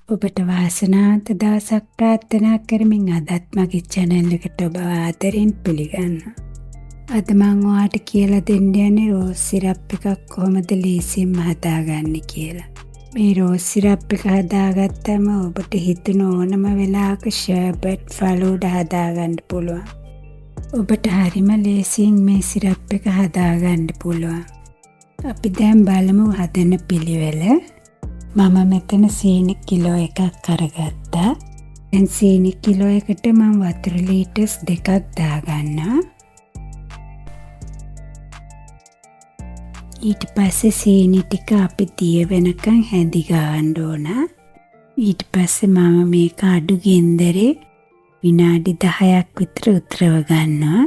ඔබට වාසනාවන්ත දවසක් ප්‍රාර්ථනා කරමින් අදත් මගේ channel එකට ඔබ ආදරෙන් පිළිගන්නවා. අද මම ඔයාලට කියලා දෙන්න යන්නේ රෝස් සිරප් එකක් කොහොමද ලේසියෙන්ම හදාගන්නේ කියලා. මේ රෝස් සිරප් එක හදාගත්තම ඔබට හිතුන ඕනම වෙලාවක sherbet falooda හදාගන්න පුළුවන්. ඔබට හරිම ලේසියෙන් මේ සිරප් එක හදාගන්න පුළුවන්. අපි දැන් බලමු හදන පිළිවෙල. මම මෙතන සීනි කිලෝ එකක් අරගත්තා. දැන් සීනි කිලෝ එකට මම වතුර ලීටර්ස් 2ක් දාගන්නවා. ඊට පස්සේ සීනි ටික අපි දිය වෙනකන් හැඳි ගන්න ඕන. ඊට පස්සේ මම මේක අඩු ගින්දරේ විනාඩි 10ක් විතර උතරව ගන්නවා.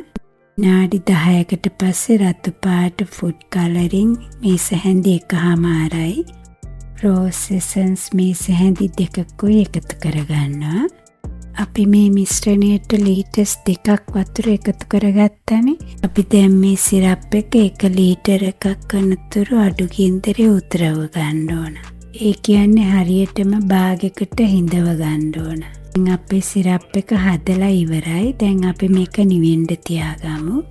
විනාඩි 10කට පස්සේ රතු පාට ෆුඩ් කලරින් මේස හැඳි එකමාරයි. රෝස් එසන්ස් මේස හැඳි දෙකකුයි එකතු කරගන්නවා. අපි මේ මිශ්‍රණයට ලීටර්ස් 2ක් වතුර එකතු කරගත්තනේ. අපි දැන් මේ සිරප් එක 1 ලීටර එකක් කරනතුරු අඩු ගින්දරේ උතරව ගන්න ඕන. ඒ කියන්නේ හරියටම භාගයකට හිඳව ගන්න ඕන. දැන් අපේ සිරප් එක හදලා ඉවරයි. දැන් අපි මේක නිවෙන්න තියාගමු.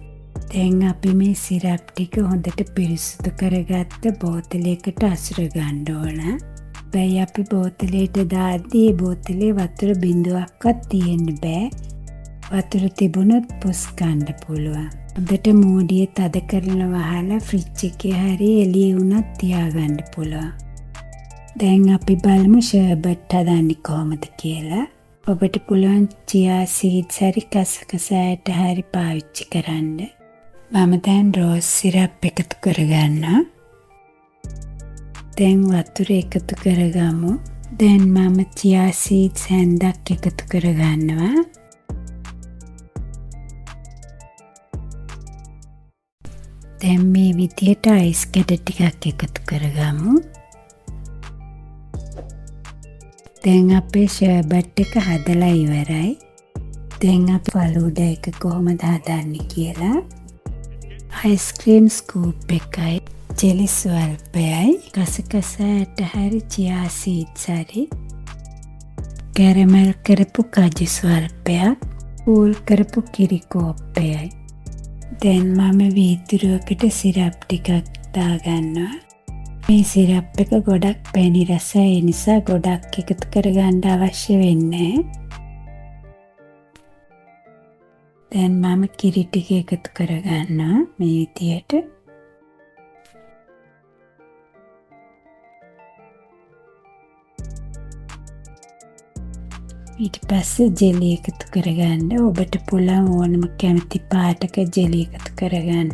දැන් අපි මේ සිරප් ටික හොඳට පිරිසිදු කරගත්ත බෝතලයකට අසුර ගන්න ඕන. බැයි අපි බෝතලයට දාද්දී බෝතලේ වතුර බිඳුවක්වත් තියෙන්න බෑ. වතුර තිබුණොත් පුස් ගන්න පුළුවන්. හොඳට මූඩිය තද කරලා වහලා ෆ්‍රිජ් එකේ හරි එළියේ වුණත් තියාගන්න පුළුවන්. දැන් අපි බලමු sherbet හදන්නේ කොහොමද කියලා. ඔබට පුළුවන් chia seeds හරි කසකසයට හරි පාවිච්චි කරන්න. මම දැන් රෝස් සිරප් එකතු කරගන්නවා. දැන් වතුර එකතු කරගමු. දැන් මම chia seeds හැන්දක් එකතු කරගන්නවා. දැන් මේ විදිහට අයිස් කැට ටිකක් එකතු කරගමු. දැන් අපේ sherbet එක හදලා ඉවරයි. දැන් අපි falooda එක කොහොමද හදන්නේ කියලා. අයිස්ක්‍රීම් ස්කූප් එකයි ජෙලි ස්වල්පයයි කසකසයට හරි chia seeds හරි කැරමල් කරපු කජු ස්වල්පයක් කූල් කරපු කිරි කෝප්පයයි. දැන් මම වීදුරුවකට සිරප් ටිකක් දාගන්නවා. මේ සිරප් එක ගොඩක් පැණි රසයි. ඒ නිසා ගොඩක් එකතු කරගන්න අවශ්‍ය වෙන්නේ නැහැ. දැන් මම කිරි ටික එකතු කරගන්නවා මේ විදියට. ඊට පස්සේ ජෙලි එකතු කරගන්න. ඔබට පුළුවන් ඕනම කැමති පාටක ජෙලි එකතු කරගන්න.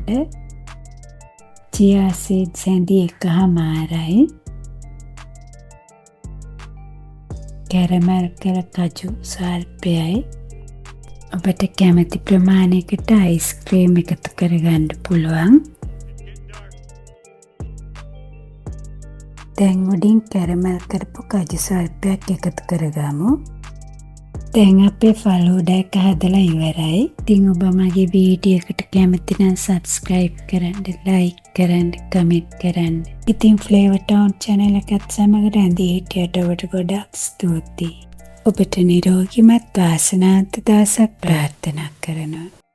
chia seeds හැඳි එකමාරයි. කැරමල් කළ කජු ස්වල්පයයි. ඔබට කැමති ප්‍රමාණයකට අයිස්ක්‍රීම් එකතු කරගන්න පුළුවන්. දැන් උඩින් කැරමල් කරපු කජු ස්වල්පයක් එකතු කරගමු. දැන් අපේ falooda එක හදලා ඉවරයි. ඉතින් ඔබ මගේ වීඩියෝ එකට කැමති නම් subscribe කරන්න, like කරන්න, comment කරන්න. ඉතින් Flavor Town channel එකත් සමග රැඳී හිටියට ඔබට ගොඩක් ස්තුතියි. ඔබට නිරෝගිමත් වාසනාවන්ත දවසක් ප්‍රාර්ථනා කරනවා.